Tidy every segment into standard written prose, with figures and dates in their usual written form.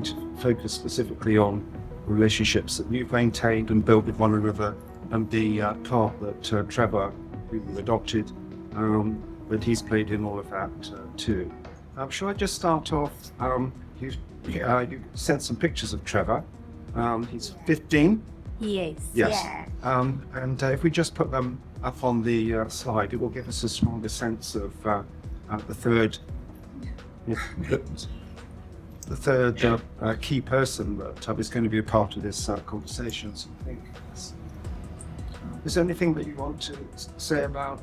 to focus specifically on relationships that you've maintained and built with one another, and the part that Trevor, who you adopted, that he's played in all of that too. Shall I just start off? You sent some pictures of Trevor. He's 15. He is. Yes. Yeah. And if we just put them up on the slide, it will give us a stronger sense of the third key person that is going to be a part of this conversation. So I think is there anything that you want to say about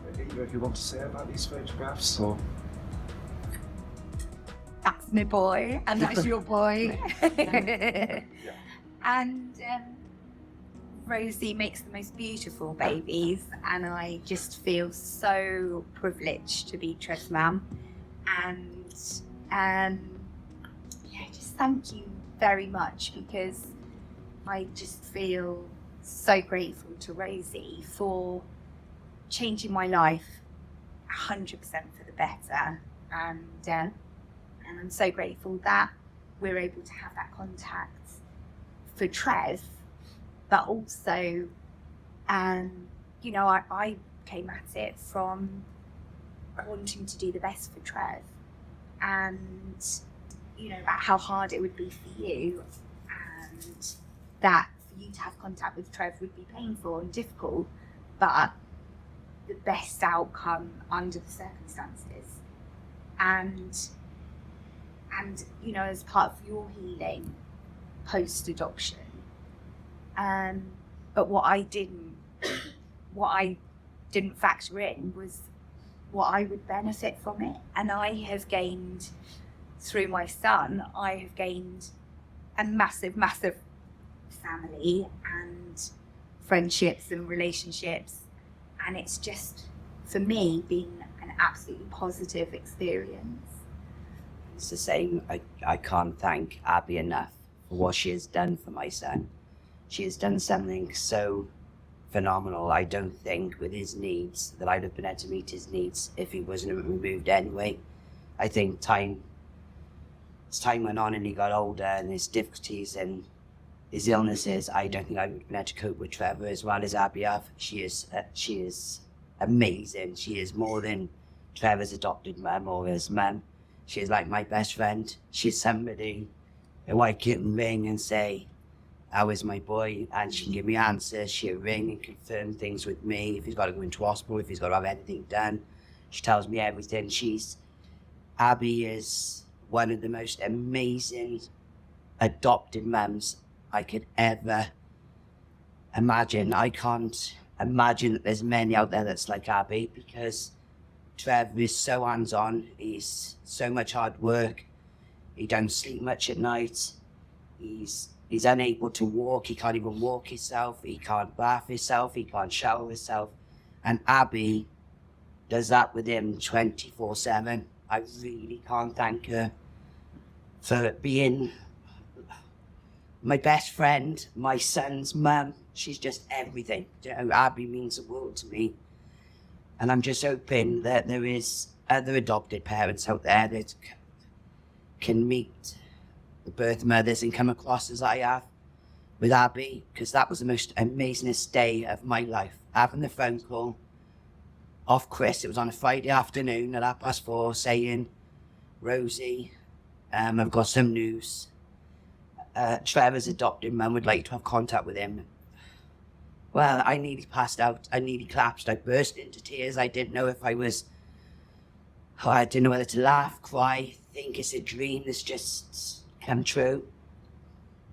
these photographs, or? That's my boy, and that's your boy. Yeah. And Rosie makes the most beautiful babies, and I just feel so privileged to be Trev's mum. And just thank you very much, because I just feel so grateful to Rosie for changing my life 100% for the better, and I'm so grateful that we're able to have that contact for Trev, but also I came at it from wanting to do the best for Trev, and about how hard it would be for you, and that for you to have contact with Trev would be painful and difficult, but the best outcome under the circumstances. And as part of your healing post-adoption, but what I didn't factor in was what I would benefit from it. And I have gained, through my son, I have gained a massive family and friendships and relationships, and it's just, for me, been an absolutely positive experience. It's the same. I can't thank Abbie enough for what she has done for my son. She has done something so phenomenal. I don't think with his needs that I'd have been able to meet his needs if he wasn't removed anyway. I think as time went on and he got older, and his difficulties and his illnesses, I don't think I would have been able to cope with Trevor as well as Abbie have. She is amazing. She is more than Trevor's adopted mum or his mum. She is like my best friend. She's somebody who I can ring and say, how is my boy? And she can give me answers. She'll ring and confirm things with me. If he's got to go into hospital, if he's got to have anything done, she tells me everything. Abbie is one of the most amazing adopted mums I could ever imagine. I can't imagine that there's many out there that's like Abbie, because Trev is so hands-on. He's so much hard work. He don't sleep much at night. He's unable to walk. He can't even walk himself. He can't bath himself. He can't shower himself. And Abbie does that with him 24/7. I really can't thank her for being my best friend, my son's mum. She's just everything. Abbie means the world to me. And I'm just hoping that there is other adopted parents out there that can meet the birth mothers and come across as I have with Abbie, because that was the most amazingest day of my life. Having the phone call off Chris, it was on a Friday afternoon at 4:30, saying, Rosie, I've got some news. Trevor's adopted mum would like to have contact with him. Well, I nearly passed out. I nearly collapsed. I burst into tears. I didn't know if I didn't know whether to laugh, cry, think it's a dream that's just come true.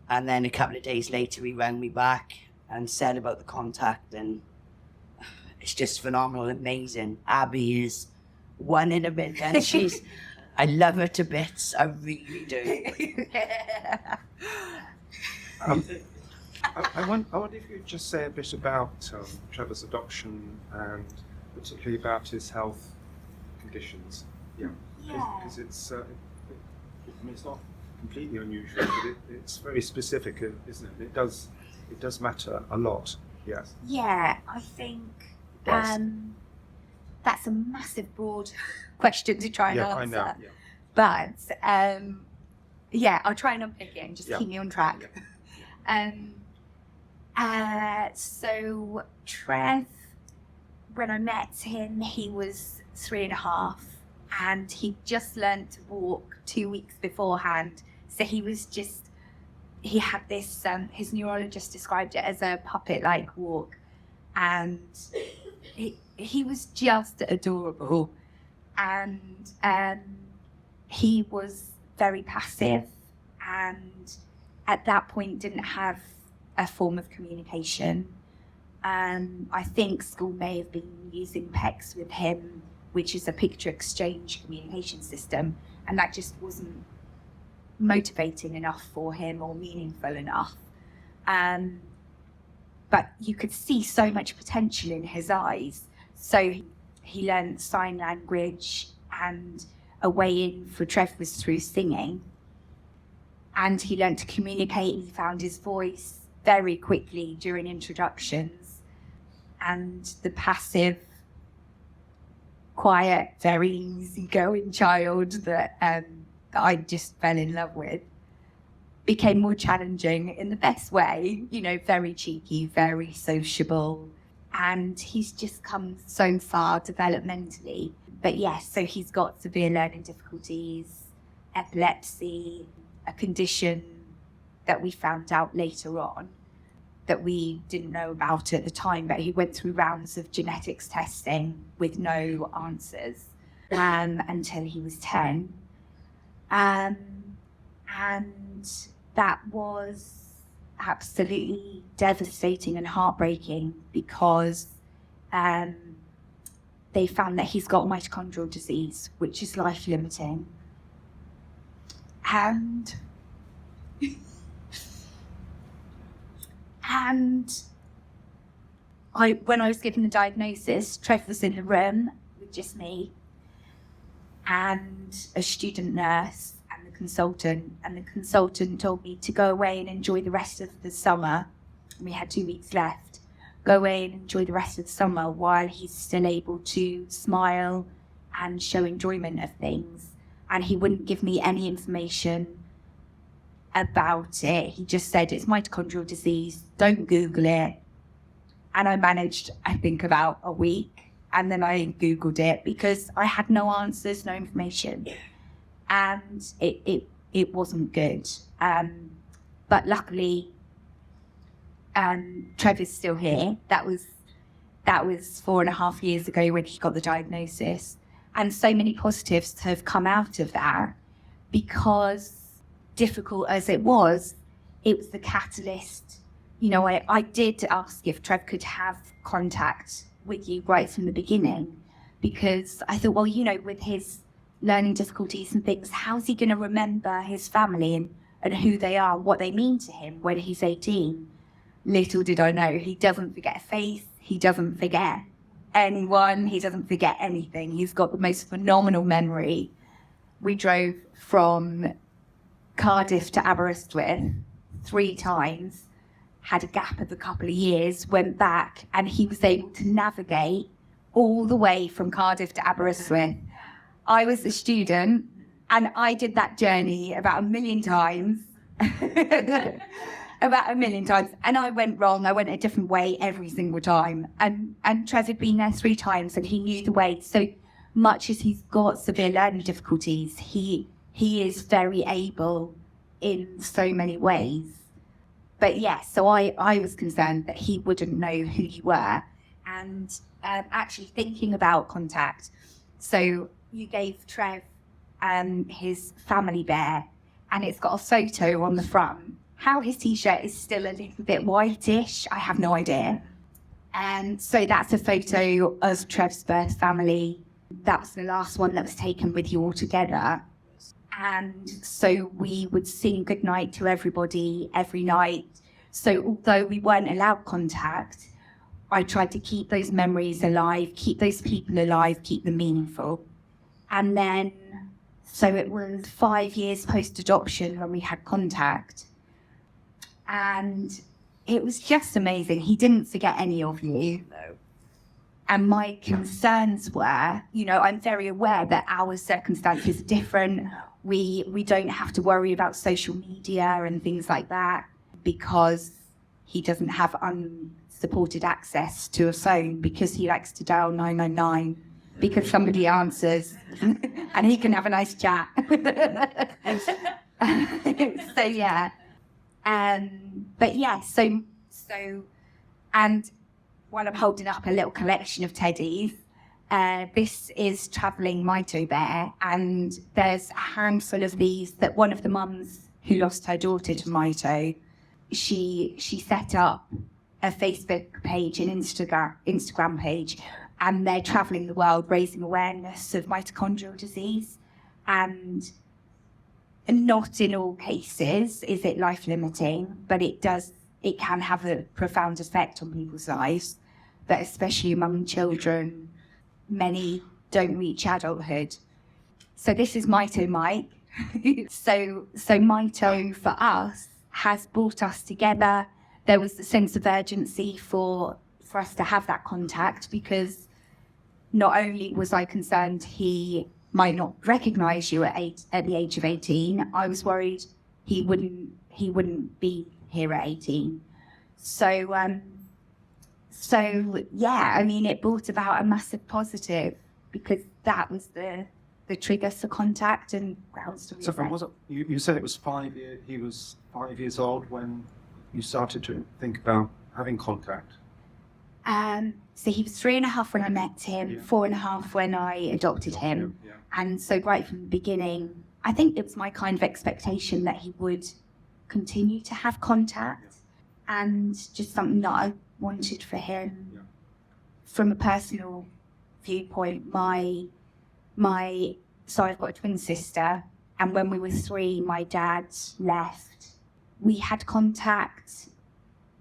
And then a couple of days later, he rang me back and said about the contact, and it's just phenomenal, amazing. Abbie is one in a million. I love her to bits. I really do. I wonder if you'd just say a bit about Trevor's adoption, and particularly about his health conditions. Yeah. Because it's not completely unusual, but it's very specific, isn't it? It does matter a lot. Yes. Yeah, I think that's a massive, broad question to try and answer. I know. Yeah. But Yeah, I'll try and unpick it and just Yeah. keep me on track. So Trev, when I met him, he was 3.5, and he just learned to walk 2 weeks beforehand. So he had this, his neurologist described it as a puppet-like walk, and he was just adorable. And he was very passive, and at that point didn't have a form of communication. I think school may have been using PECS with him, which is a picture exchange communication system, and that just wasn't motivating enough for him or meaningful enough. But you could see so much potential in his eyes. So he learned sign language, and a way in for Trev was through singing. And he learned to communicate, and he found his voice very quickly during introductions. And the passive, quiet, very easygoing child that I just fell in love with became more challenging in the best way, very cheeky, very sociable. And he's just come so far developmentally. But yes, so he's got severe learning difficulties, epilepsy, a condition that we found out later on that we didn't know about at the time, but he went through rounds of genetics testing with no answers until he was 10. And that was absolutely devastating and heartbreaking because they found that he's got mitochondrial disease, which is life-limiting. And when I was given the diagnosis, Trev was in the room with just me and a student nurse and the consultant told me to go away and enjoy the rest of the summer. We had 2 weeks left. Go away and enjoy the rest of the summer while he's still able to smile and show enjoyment of things. And he wouldn't give me any information about it. He just said, it's mitochondrial disease, don't Google it. And I managed, I think, about a week. And then I Googled it because I had no answers, no information. And it wasn't good. But luckily, Trev is still here. That was 4.5 years ago when he got the diagnosis. And so many positives have come out of that because, difficult as it was the catalyst. I did ask if Trev could have contact with you right from the beginning because I thought, with his learning difficulties and things, how's he going to remember his family and who they are, what they mean to him when he's 18? Little did I know, he doesn't forget a face, he doesn't forget anyone, he doesn't forget anything. He's got the most phenomenal memory. We drove from Cardiff to Aberystwyth 3 times, had a gap of a couple of years, went back, and he was able to navigate all the way from Cardiff to Aberystwyth. I was a student, and I did that journey about 1 million times. About 1 million times. And I went wrong. I went a different way every single time. And Trev had been there 3 times, and he knew the way. So much as he's got severe learning difficulties, he is very able in so many ways. But yes, so I was concerned that he wouldn't know who you were. And actually thinking about contact. So you gave Trev his family bear, and it's got a photo on the front. How his t-shirt is still a little bit whitish, I have no idea. And so that's a photo of Trev's birth family. That was the last one that was taken with you all together. And so we would sing goodnight to everybody every night. So although we weren't allowed contact, I tried to keep those memories alive, keep those people alive, keep them meaningful. And then, so it was 5 years post-adoption when we had contact. And it was just amazing. He didn't forget any of you. No. And my concerns were, you know, I'm very aware that our circumstances are different. We don't have to worry about social media and things like that because he doesn't have unsupported access to a phone, because he likes to dial 999 because somebody answers and he can have a nice chat. So yeah. But yeah, so and while I'm holding up a little collection of teddies, this is Travelling Mito Bear, and there's a handful of these that one of the mums who lost her daughter to Mito, she set up a Facebook page and Instagram page, and they're travelling the world raising awareness of mitochondrial disease. And not in all cases is it life-limiting, but it can have a profound effect on people's lives, but especially among children. Many don't reach adulthood. So this is Mito Mike. So Mito for us has brought us together. There was a sense of urgency for us to have that contact, because not only was I concerned he might not recognise you at the age of 18, I was worried he wouldn't be here at 18. So yeah, I mean, it brought about a massive positive, because that was the trigger for contact and grounds to So was it, you said it was 5 years, he was 5 years old when you started to think about having contact? So he was 3.5 when I met him, 4.5 when I adopted him. Yeah. And so right from the beginning, I think it was my kind of expectation that he would continue to have contact, and just something that I wanted for him. Yeah. From a personal viewpoint, so I've got a twin sister, and when we were 3, my dad left. We had contact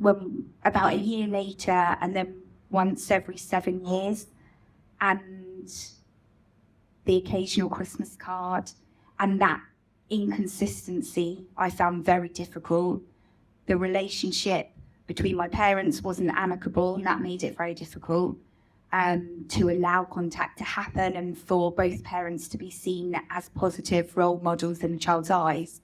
about a year later, and then once every 7 years, and the occasional Christmas card, and that inconsistency I found very difficult. The relationship between my parents wasn't amicable, and that made it very difficult to allow contact to happen and for both parents to be seen as positive role models in a child's eyes.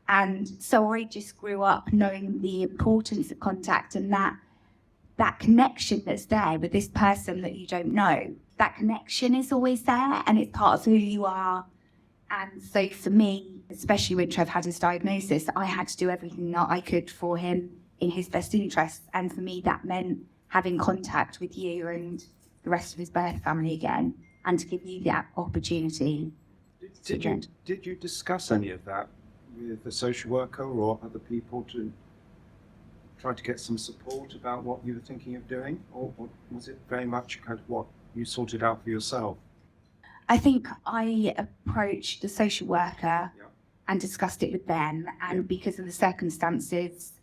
And so I just grew up knowing the importance of contact, and that connection that's there with this person that you don't know. That connection is always there, and it's part of who you are. And so for me, especially when Trev had his diagnosis, I had to do everything that I could for him in his best interests. And for me, that meant having contact with you and the rest of his birth family again, and to give you that opportunity. Did you discuss any of that with the social worker or other people to try to get some support about what you were thinking of doing, or was it very much kind of what you sorted out for yourself? I think I approached the social worker and discussed it with them, and because of the circumstances,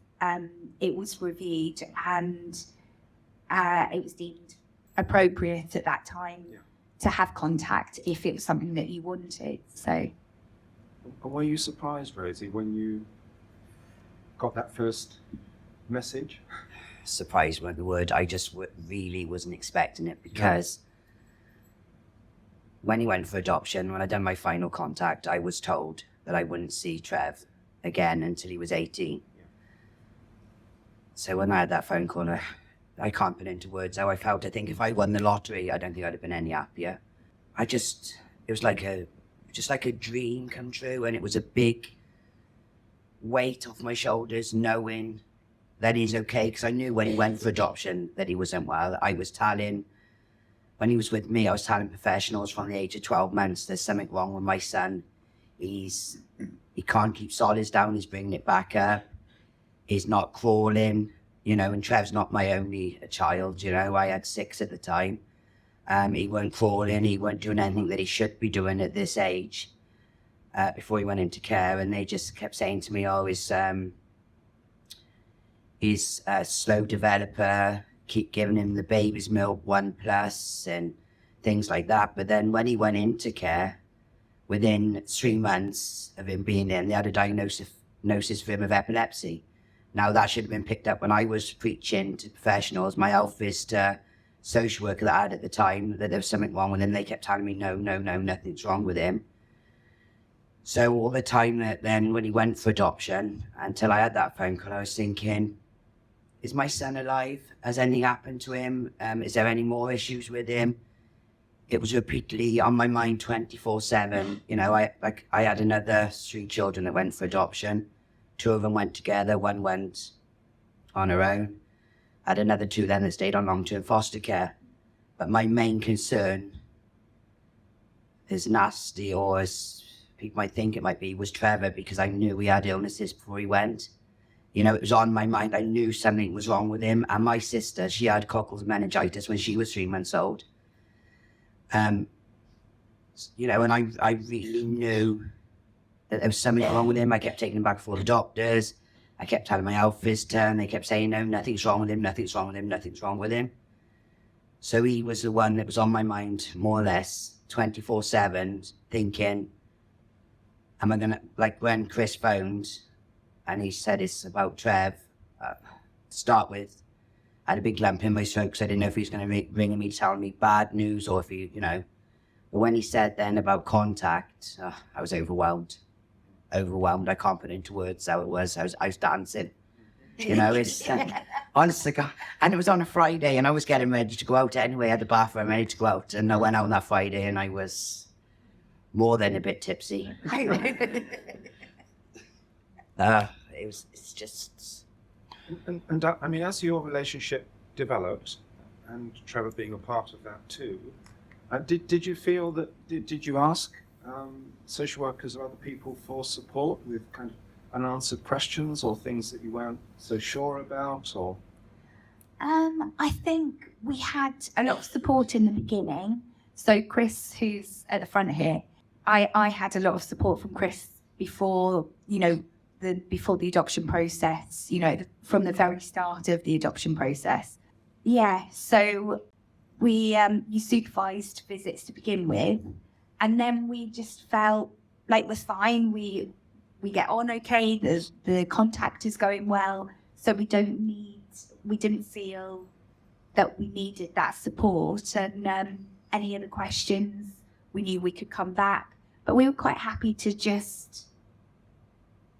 it was reviewed, and it was deemed appropriate at that time to have contact if it was something that you wanted. So, were you surprised, Rosie, when you got that first message? Surprised wasn't the word. I just really wasn't expecting it, because when he went for adoption, when I done my final contact, I was told that I wouldn't see Trev again until he was 18. So when I had that phone call, I can't put into words how I felt. I think if I won the lottery, I don't think I'd have been any happier. It was like a dream come true, and it was a big weight off my shoulders knowing that he's okay, because I knew when he went for adoption that he wasn't well. When he was with me, I was telling professionals from the age of 12 months, there's something wrong with my son. He can't keep solids down, he's bringing it back up. He's not crawling, and Trev's not my only child, I had 6 at the time. He weren't crawling, he weren't doing anything that he should be doing at this age before he went into care. And they just kept saying to me, he's a slow developer, keep giving him the baby's milk 1+ and things like that. But then when he went into care, within 3 months of him being in, they had a diagnosis for him of epilepsy. Now that should have been picked up when I was preaching to professionals. My health visitor social worker that I had at the time that there was something wrong with him. They kept telling me, no, nothing's wrong with him. So all the time that then when he went for adoption, until I had that phone call, I was thinking, is my son alive? Has anything happened to him? Is there any more issues with him? It was repeatedly on my mind 24/7. You know, I had another 3 children that went for adoption. 2 of them went together, 1 went on her own. I had another 2 then that stayed on long-term foster care. But my main concern, as nasty or as people might think it might be, was Trevor, because I knew he had illnesses before he went. You know, it was on my mind. I knew something was wrong with him. And my sister, she had cockles meningitis when she was 3 months old. You know, and I really knew that there was something wrong with him. I kept taking him back before the doctors. I kept telling my health visitor, and they kept saying, no, nothing's wrong with him, nothing's wrong with him, nothing's wrong with him. So he was the one that was on my mind, more or less, 24/7, thinking, am I going to, like when Chris phoned, and he said it's about Trev, to start with, I had a big lump in my throat because I didn't know if he was going to ring me telling me bad news or if he, you know. But when he said then about contact, I was overwhelmed. I can't put into words how it was. I was dancing. You know, it's honestly, God. And it was on a Friday, and I was getting ready to go out anyway at the bathroom, ready to go out. And I went out on that Friday, and I was more than a bit tipsy. It's just. And I mean, as your relationship developed, and Trevor being a part of that too, did you feel that, did you ask social workers or other people for support with kind of unanswered questions or things that you weren't so sure about, or? I think we had a lot of support in the beginning. So Chris, who's at the front here, I had a lot of support from Chris before, you know, before the adoption process, you know, from the very start of the adoption process. Yeah, so you supervised visits to begin with, and then we just felt like it was fine. We get on okay, the contact is going well, so we didn't feel that we needed that support, and any other questions, we knew we could come back. But we were quite happy to just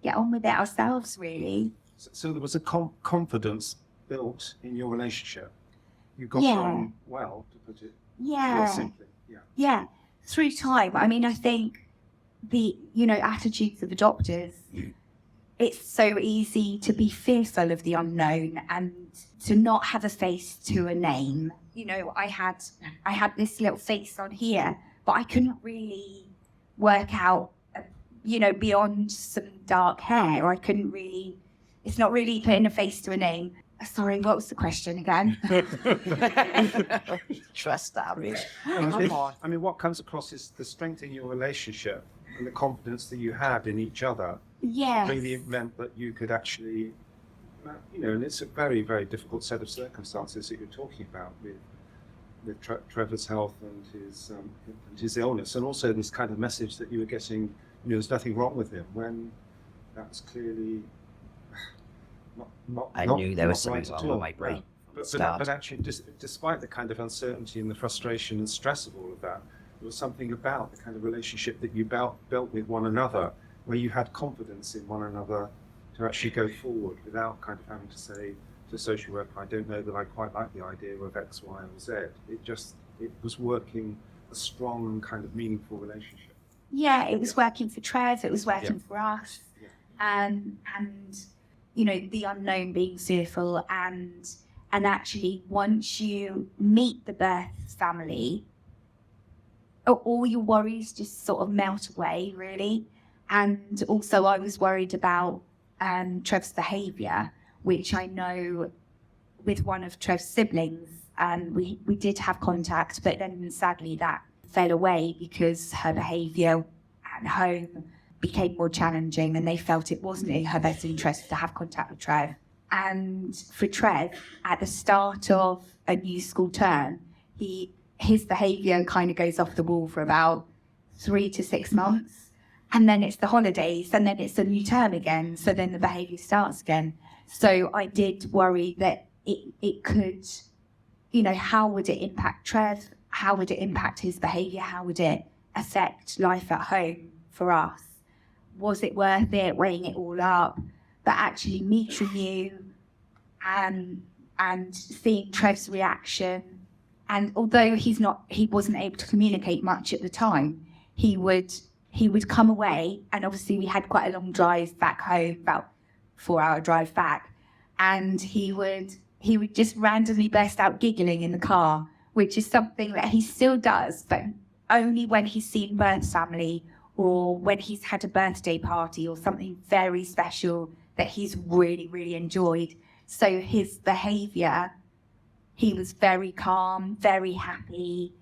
get on with it ourselves, really. So there was a confidence built in your relationship. You got on well, to put it more simply. Yeah, through time. I mean, I think the, you know, attitudes of adopters, it's so easy to be fearful of the unknown and to not have a face to a name. You know, I had this little face on here, but I couldn't really work out, you know, beyond some dark hair. I couldn't really, it's not really putting a face to a name. Sorry, what was the question again? Trust Abbie. I mean, what comes across is the strength in your relationship and the confidence that you had in each other. Yes. Really meant that you could actually, you know, and it's a very, very difficult set of circumstances that you're talking about with Trevor's health and his illness, and also this kind of message that you were getting, you know, there's nothing wrong with him, when that was clearly I knew there was something right wrong with my brain. But actually, despite the kind of uncertainty and the frustration and stress of all of that, there was something about the kind of relationship that you built with one another, where you had confidence in one another to actually go forward without kind of having to say to social worker, I don't know that I quite like the idea of X, Y, or Z. It was working a strong and kind of meaningful relationship. Yeah, it was working for Trev, it was working for us. Yeah. And you know, the unknown being fearful, and actually once you meet the birth family, all your worries just sort of melt away, really. And also I was worried about Trev's behaviour, which I know with one of Trev's siblings, and we did have contact, but then sadly that fell away because her behaviour at home became more challenging, and they felt it wasn't in her best interest to have contact with Trev. And for Trev, at the start of a new school term, his behaviour kind of goes off the wall for about 3 to 6 months, and then it's the holidays, and then it's a new term again, so then the behaviour starts again. So I did worry that it could you know, how would it impact Trev? How would it impact his behaviour? How would it affect life at home for us? Was it worth it, weighing it all up? But actually meeting you and seeing Trev's reaction, and although he wasn't able to communicate much at the time, he would come away, and obviously we had quite a long drive back home, about 4-hour drive back, and he would just randomly burst out giggling in the car, which is something that he still does, but only when he's seen birth family or when he's had a birthday party or something very special that he's really, really enjoyed. So his behaviour, he was very calm, very happy,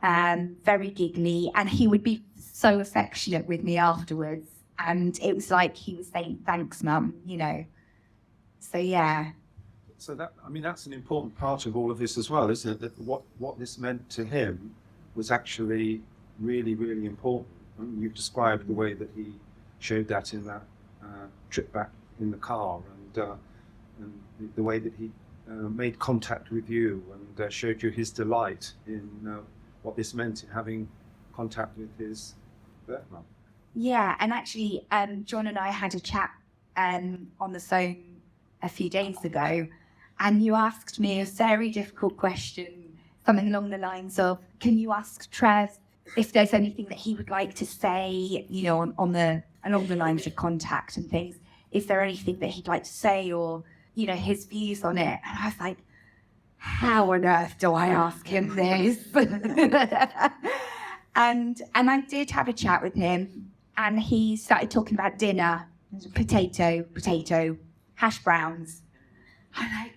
very giggly, and he would be so affectionate with me afterwards. And it was like he was saying, "Thanks, Mum," you know. So, yeah. So that's an important part of all of this as well, isn't it? That what this meant to him was actually really, really important. And you've described the way that he showed that in that trip back in the car, and the way that he made contact with you and showed you his delight in what this meant in having contact with his birth mum. Yeah, and actually, John and I had a chat on the phone a few days ago, and you asked me a very difficult question, something along the lines of, can you ask Trev if there's anything that he would like to say, you know, along the lines of contact and things? Is there anything that he'd like to say, or, you know, his views on it? And I was like, how on earth do I ask him this? And I did have a chat with him, and he started talking about dinner, potato, hash browns. I'm like,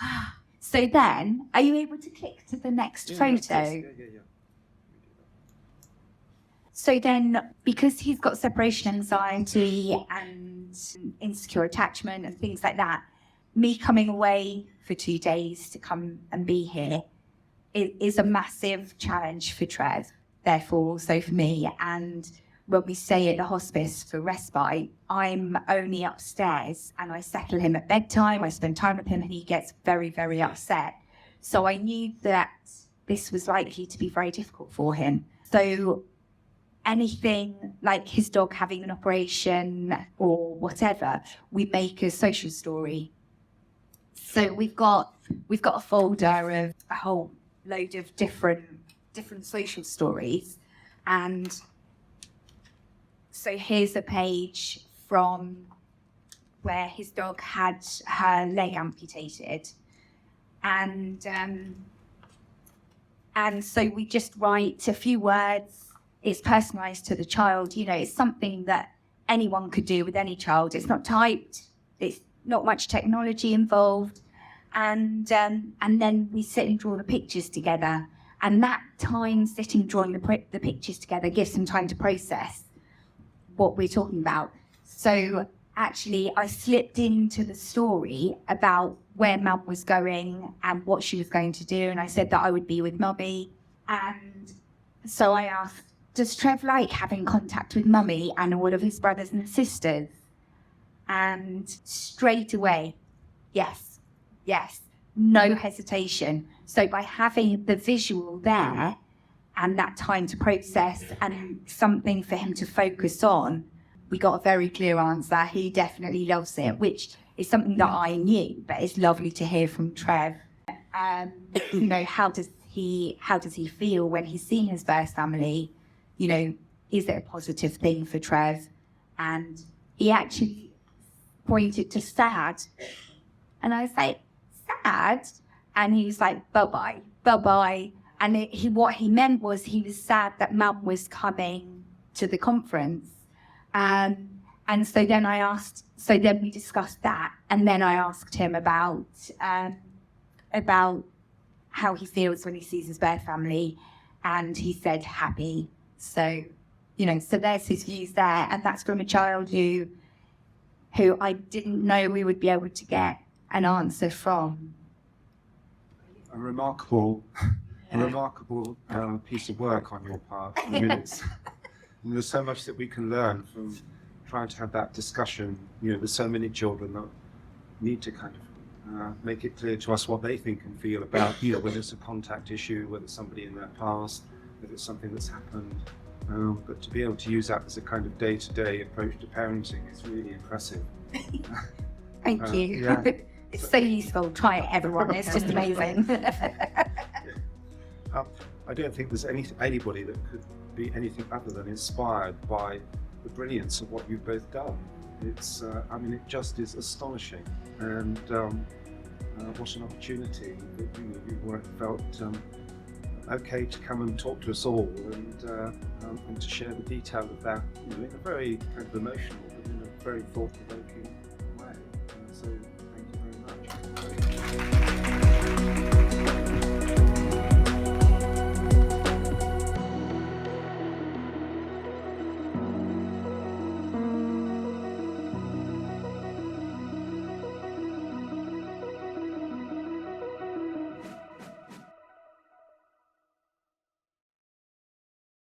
ah. So then, are you able to click to the next photo? Yeah. So then, because he's got separation anxiety and insecure attachment and things like that, me coming away for 2 days to come and be here is a massive challenge for Trev, therefore also for me. And when we stay at the hospice for respite, I'm only upstairs and I settle him at bedtime, I spend time with him, and he gets very, very upset. So I knew that this was likely to be very difficult for him. So anything like his dog having an operation or whatever, we make a social story. So we've got a folder of a whole load of different social stories, and so here's a page from where his dog had her leg amputated, and so we just write a few words. It's personalised to the child. You know, it's something that anyone could do with any child. It's not typed. It's not much technology involved. And then we sit and draw the pictures together. And that time sitting drawing the pictures together gives them time to process what we're talking about. So actually, I slipped into the story about where Mum was going and what she was going to do. And I said that I would be with Mummy. And so I asked, does Trev like having contact with Mummy and all of his brothers and sisters? And straight away, yes, no hesitation. So by having the visual there and that time to process and something for him to focus on, we got a very clear answer. He definitely loves it, which is something that I knew, but it's lovely to hear from Trev. You know, how does he feel when he's seen his birth family? You know, is it a positive thing for Trev? And he actually pointed to sad. And I was like, sad? And he was like, bye-bye. And what he meant was he was sad that Mum was coming to the conference. And so then we discussed that. And then I asked him about how he feels when he sees his birth family. And he said happy. So, you know, so there's his views there. And that's from a child who I didn't know we would be able to get an answer from. A remarkable piece of work on your part. I mean, there's so much that we can learn from trying to have that discussion. You know, there's so many children that need to kind make it clear to us what they think and feel about, whether it's a contact issue, whether it's somebody in their past, whether it's something that's happened. But to be able to use that as a kind of day-to-day approach to parenting is really impressive. Thank you. Yeah. It's so useful. Try it, everyone. It's just amazing. I don't think there's anybody that could be anything other than inspired by the brilliance of what you've both done. It's, it just is astonishing, and what an opportunity that you felt okay to come and talk to us all, and to share the detail of that, in a very kind of emotional, but in a very thought-provoking